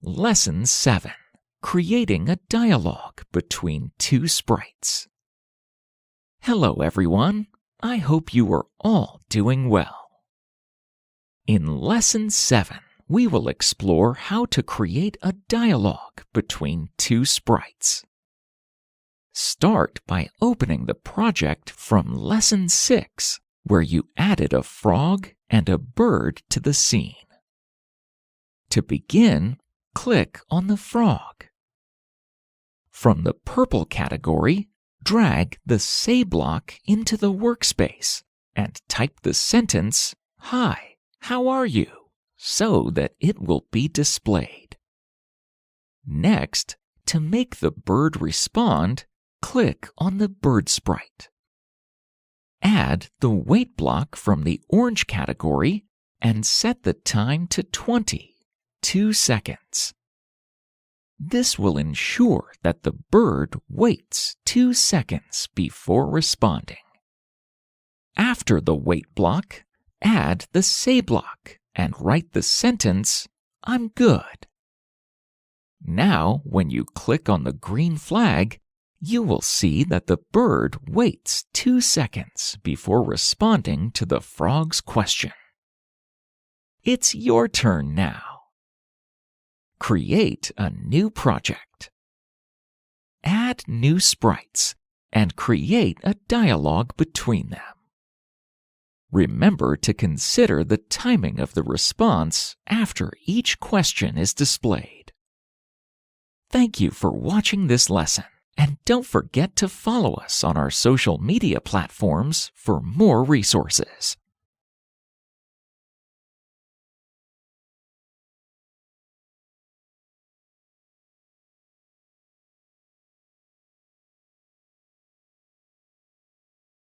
Lesson 7. Creating a dialogue between two sprites. Hello everyone, I hope you are all doing well. In Lesson 7, we will explore how to create a dialogue between two sprites. Start by opening the project from Lesson 6, where you added a frog and a bird to the scene. To begin, click on the frog. From the purple category, drag the Say block into the workspace and type the sentence, "Hi, how are you?" so that it will be displayed. Next, to make the bird respond, click on the bird sprite. Add the wait block from the orange category and set the time to 2 seconds. This will ensure that the bird waits 2 seconds before responding. After the wait block, add the Say block and write the sentence, "I'm good." Now, when you click on the green flag, you will see that the bird waits 2 seconds before responding to the frog's question. It's your turn now. Create a new project. Add new sprites and create a dialogue between them. Remember to consider the timing of the response after each question is displayed. Thank you for watching this lesson, and don't forget to follow us on our social media platforms for more resources.